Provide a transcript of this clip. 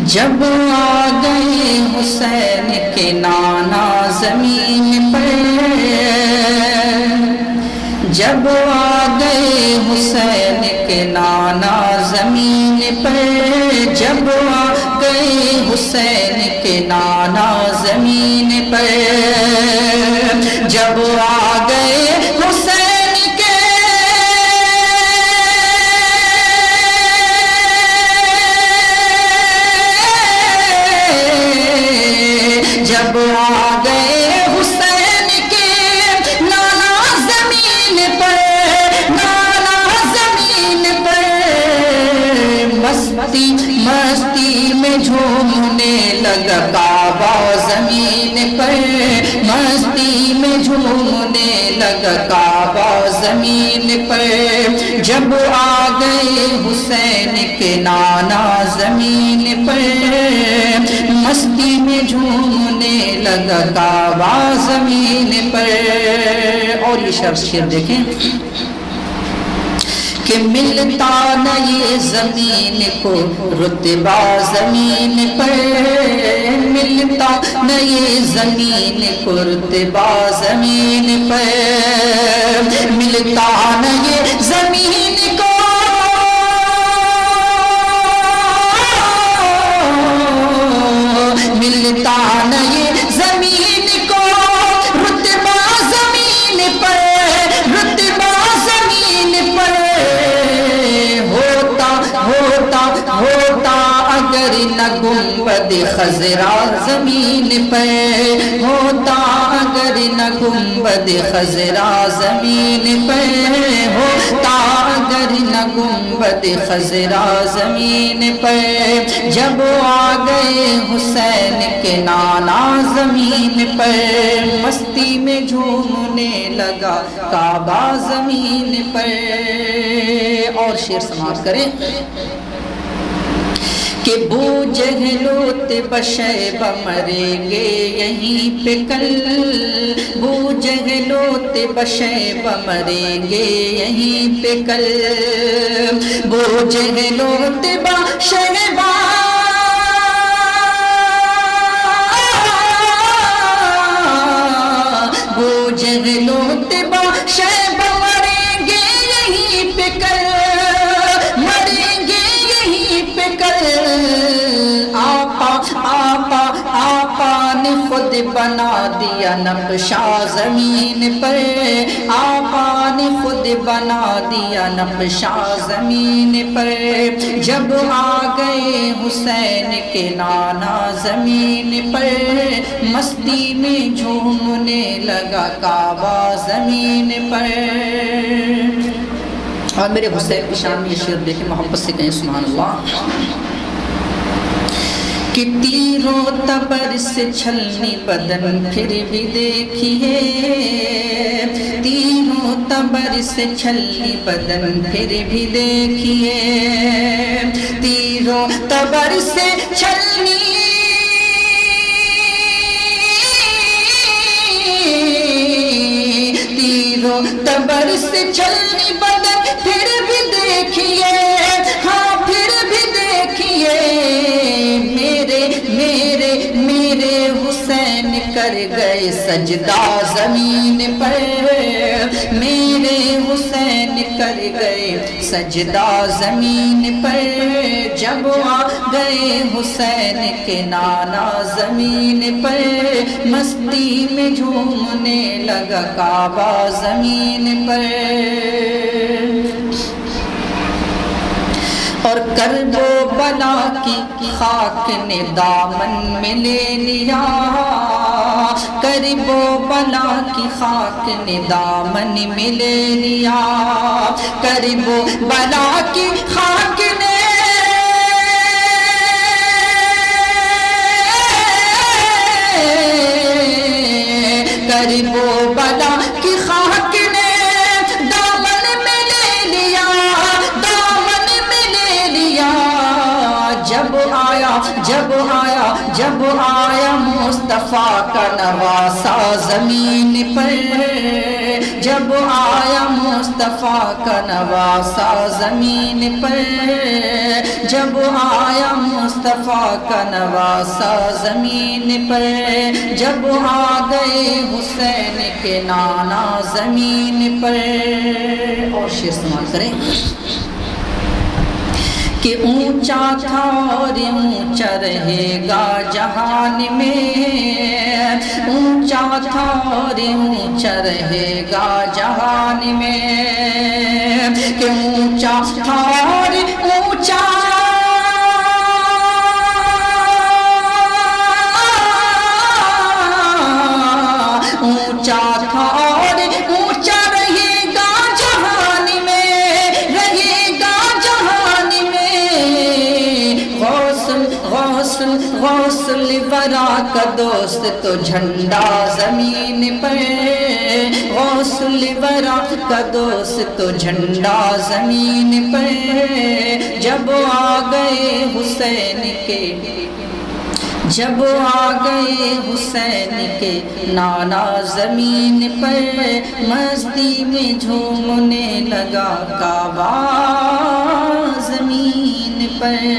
جب آ گئے حسین کے نانا زمین پر، جب آ گئے حسین کے نانا زمین پر، جب آ گئے حسین کے نانا زمین پر، جب آ گئے حسین کے جب آ گئے حسین کے نانا زمین پر، نانا زمین پر، مستی مستی میں جھومنے لگا کعبہ زمین پر، مستی میں جھومنے لگا کعبہ زمین پر، جب آ گئے حسین کے نانا زمین پر، مستی میں جھومنے لگا کعبہ زمین پر۔ اور یہ شعر دیکھیں کہ ملتا نہ یہ زمین کو رتبہ زمین پر، ملتا نہ یہ زمین کو رتبہ زمین پر، ملتا نہ یہ زمین کو ملتا نہ یہ زمین کو رتبہ زمین پر، رتبہ زمین پر، ہوتا اگر نہ گنبد خضرا زمین پر، ہوتا اگر نہ گنبد خضرا زمین پر، ہوتا اگر نہ گنبد خضرا زمین پر، جب آ گئے حسین کے نانا زمین پر، مستی میں جھومنے لگا کعبہ زمین پر۔ اور شعر سماعت کریں کہ بو جہل و تبشیبہ مریں گے یہیں پہ کل، بو جہل و تبشیبہ مریں گے یہیں پہ کل، بو جہل و تبشیبہ بو جہل و تبشیبہ مریں گے یہیں پہ کل، مریں گے یہیں پہ کل، آقا نے خود بنا دیا نقشہ زمین پر، آقا نے خود بنا دیا نقشہ زمین پر، جب آ گئے حسین کے نانا زمین پر، مستی میں جھومنے لگا کعبہ زمین پر۔ اور میرے حسین کی شان میں یہ شعر دیکھیں، محبت سے کہیں سبحان اللہ کہ تیروں تبر سے چھلنی بدن پھر بھی دیکھیے، تیروں تبر سے چھلنی بدن پھر بھی دیکھیے، تیروں تبر سے چھلنی تیروں تبر سے چھلنی بدن پھر بھی دیکھیے، ہاں پھر بھی دیکھیے، میرے حسین کر گئے سجدہ زمین پر، میرے حسین کر گئے سجدہ زمین پر، جب آ گئے حسین کے نانا زمین پر، مستی میں جھومنے لگا کعبہ زمین پر۔ اور کرب و بلا کی خاک نے دامن میں لے لیا، کرب و بلا کی خاک نے دامن میں لے لیا، کرب و بلا کی خاک نے کرب و بلا کی خاک نے دامن میں لے لیا، دامن میں لے لیا، جب آیا مصطفیٰ کا نواسا زمین پر، جب آیا مصطفیٰ کا نواسا زمین پر، جب آیا مصطفیٰ مصطفیٰ کا نواسا زمین پر، جب آ گئے حسین کے نانا زمین پر۔ اور شعر سماعت کریں کہ اونچا تھا اور اونچا رہے گا جہان میں، اونچا تھا اور اونچا رہے گا جہان میں، کہ اونچا تھا اور اونچا اونچا تھا اور اونچا رہے گا جہان میں، رہے گا جہان میں۔ غوث الورا کا دوست تو جھنڈا زمین پر، غوث الورا کا دوست تو جھنڈا زمین پر، جب آ گئے حسین کے، جب آ گئے حسین کے نانا زمین پر، مستی میں جھومنے لگا کعبہ زمین پر۔